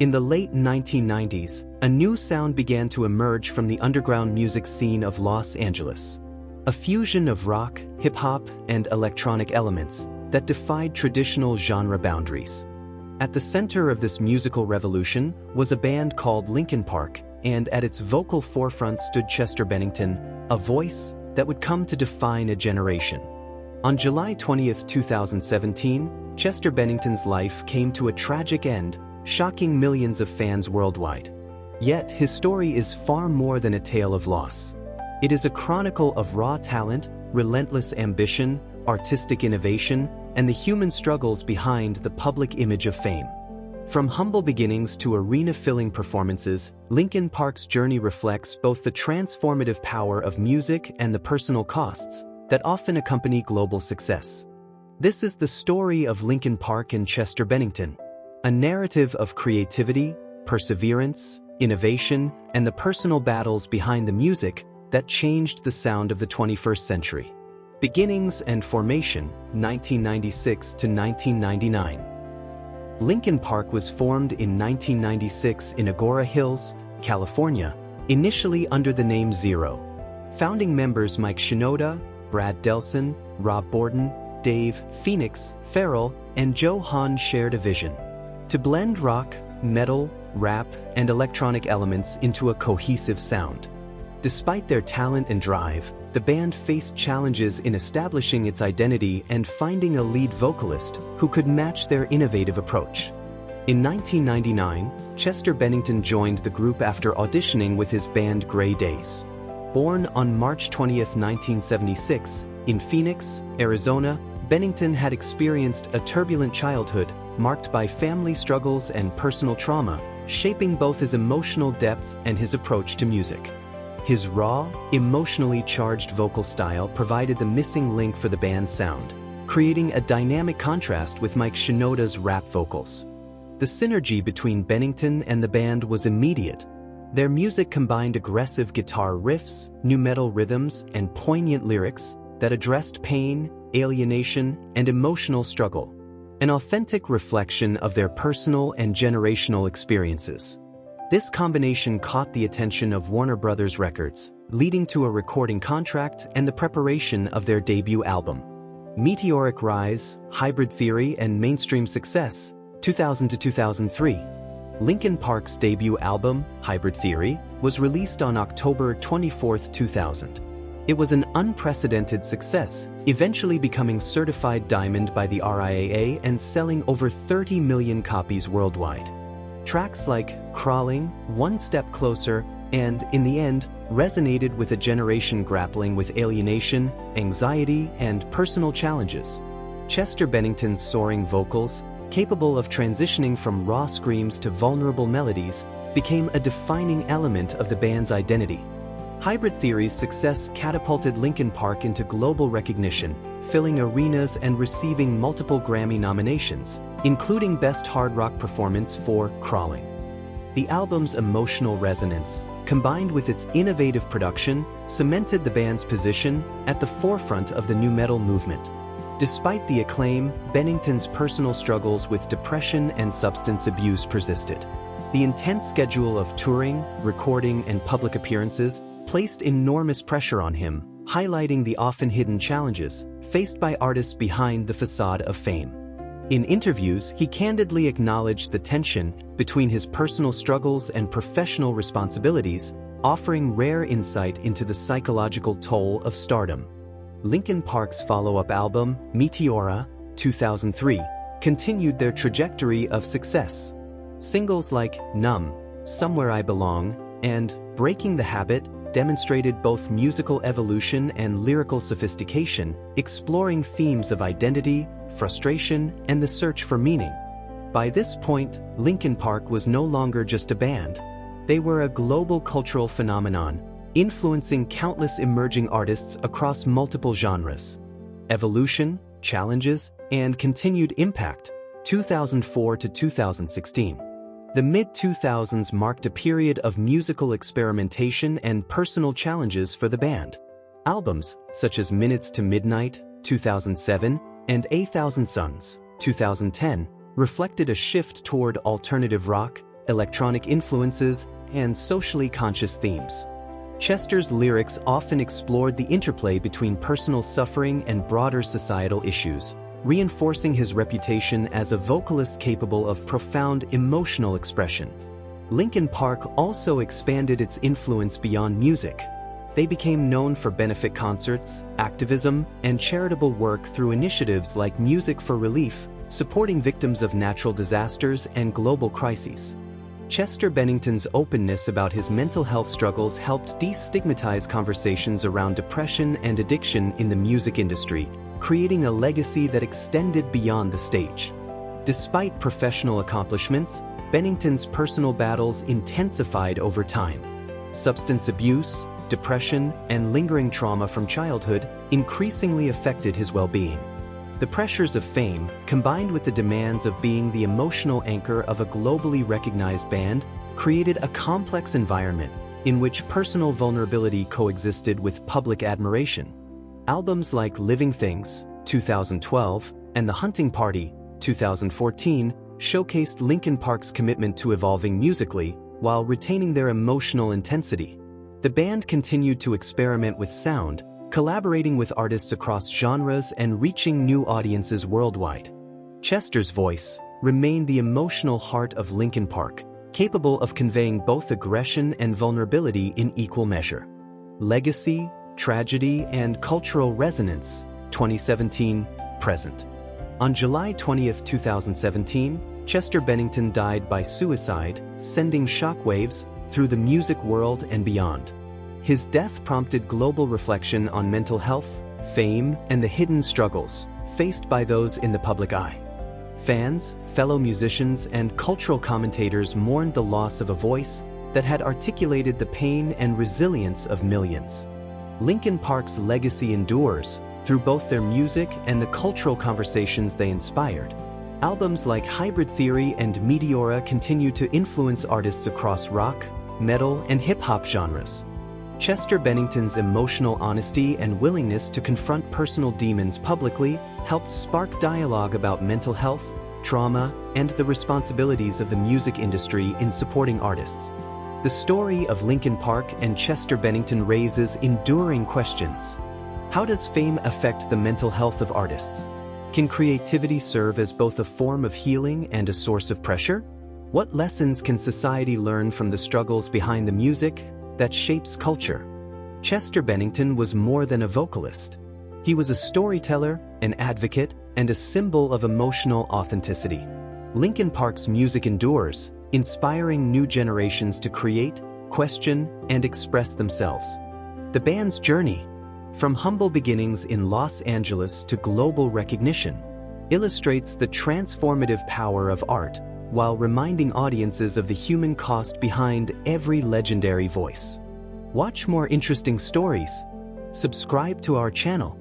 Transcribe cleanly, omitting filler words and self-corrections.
In the late 1990s, a new sound began to emerge from the underground music scene of Los Angeles. A fusion of rock, hip-hop, and electronic elements that defied traditional genre boundaries. At the center of this musical revolution was a band called Linkin Park, and at its vocal forefront stood Chester Bennington, a voice that would come to define a generation. On July 20, 2017, Chester Bennington's life came to a tragic end, shocking millions of fans worldwide. Yet, his story is far more than a tale of loss. It is a chronicle of raw talent, relentless ambition, artistic innovation, and the human struggles behind the public image of fame. From humble beginnings to arena-filling performances, Linkin Park's journey reflects both the transformative power of music and the personal costs that often accompany global success. This is the story of Linkin Park and Chester Bennington, a narrative of creativity, perseverance, innovation, and the personal battles behind the music that changed the sound of the 21st century. Beginnings and formation, 1996 to 1999. Linkin Park was formed in 1996 in Agora Hills, California, initially under the name Zero. Founding members Mike Shinoda, Brad Delson, Rob Borden, Dave, Phoenix, Farrell, and Joe Hahn shared a vision to blend rock, metal, rap, and electronic elements into a cohesive sound. Despite their talent and drive, the band faced challenges in establishing its identity and finding a lead vocalist who could match their innovative approach. In 1999, Chester Bennington joined the group after auditioning with his band Grey Days. Born on March 20, 1976, in Phoenix, Arizona, Bennington had experienced a turbulent childhood marked by family struggles and personal trauma, shaping both his emotional depth and his approach to music. His raw, emotionally charged vocal style provided the missing link for the band's sound, creating a dynamic contrast with Mike Shinoda's rap vocals. The synergy between Bennington and the band was immediate. Their music combined aggressive guitar riffs, nu metal rhythms, and poignant lyrics that addressed pain, alienation, and emotional struggle, an authentic reflection of their personal and generational experiences. This combination caught the attention of Warner Brothers Records, leading to a recording contract and the preparation of their debut album. Meteoric rise, Hybrid Theory and mainstream success, 2000 to 2003. Linkin Park's debut album, Hybrid Theory, was released on October 24, 2000. It was an unprecedented success, eventually becoming certified diamond by the RIAA and selling over 30 million copies worldwide. Tracks like Crawling, One Step Closer, and In the End resonated with a generation grappling with alienation, anxiety, and personal challenges. Chester Bennington's soaring vocals, capable of transitioning from raw screams to vulnerable melodies, became a defining element of the band's identity. Hybrid Theory's success catapulted Linkin Park into global recognition, filling arenas and receiving multiple Grammy nominations, including Best Hard Rock Performance for Crawling. The album's emotional resonance, combined with its innovative production, cemented the band's position at the forefront of the nu metal movement. Despite the acclaim, Bennington's personal struggles with depression and substance abuse persisted. The intense schedule of touring, recording, and public appearances placed enormous pressure on him, highlighting the often hidden challenges faced by artists behind the facade of fame. In interviews, he candidly acknowledged the tension between his personal struggles and professional responsibilities, offering rare insight into the psychological toll of stardom. Linkin Park's follow-up album, Meteora, 2003, continued their trajectory of success. Singles like Numb, Somewhere I Belong, and Breaking the Habit demonstrated both musical evolution and lyrical sophistication, exploring themes of identity, frustration, and the search for meaning. By this point, Linkin Park was no longer just a band. They were a global cultural phenomenon, influencing countless emerging artists across multiple genres. Evolution, challenges, and continued impact, 2004 to 2016. The mid-2000s marked a period of musical experimentation and personal challenges for the band. Albums, such as Minutes to Midnight, 2007, and 8,000 Suns, 2010, reflected a shift toward alternative rock, electronic influences, and socially conscious themes. Chester's lyrics often explored the interplay between personal suffering and broader societal issues, reinforcing his reputation as a vocalist capable of profound emotional expression. Linkin Park also expanded its influence beyond music. They became known for benefit concerts, activism, and charitable work through initiatives like Music for Relief, supporting victims of natural disasters and global crises. Chester Bennington's openness about his mental health struggles helped destigmatize conversations around depression and addiction in the music industry, creating a legacy that extended beyond the stage. Despite professional accomplishments, Bennington's personal battles intensified over time. Substance abuse, depression, and lingering trauma from childhood increasingly affected his well-being. The pressures of fame, combined with the demands of being the emotional anchor of a globally recognized band, created a complex environment in which personal vulnerability coexisted with public admiration. Albums like Living Things, 2012, and The Hunting Party, 2014, showcased Linkin Park's commitment to evolving musically while retaining their emotional intensity. The band continued to experiment with sound, collaborating with artists across genres and reaching new audiences worldwide. Chester's voice remained the emotional heart of Linkin Park, capable of conveying both aggression and vulnerability in equal measure. Legacy, tragedy, and cultural resonance, 2017, present. On July 20, 2017, Chester Bennington died by suicide, sending shockwaves through the music world and beyond. His death prompted global reflection on mental health, fame, and the hidden struggles faced by those in the public eye. Fans, fellow musicians, and cultural commentators mourned the loss of a voice that had articulated the pain and resilience of millions. Linkin Park's legacy endures through both their music and the cultural conversations they inspired. Albums like Hybrid Theory and Meteora continue to influence artists across rock, metal, and hip-hop genres. Chester Bennington's emotional honesty and willingness to confront personal demons publicly helped spark dialogue about mental health, trauma, and the responsibilities of the music industry in supporting artists. The story of Linkin Park and Chester Bennington raises enduring questions. How does fame affect the mental health of artists? Can creativity serve as both a form of healing and a source of pressure? What lessons can society learn from the struggles behind the music that shapes culture? Chester Bennington was more than a vocalist. He was a storyteller, an advocate, and a symbol of emotional authenticity. Linkin Park's music endures, inspiring new generations to create, question, and express themselves. The band's journey, from humble beginnings in Los Angeles to global recognition, illustrates the transformative power of art while reminding audiences of the human cost behind every legendary voice. Watch more interesting stories. Subscribe to our channel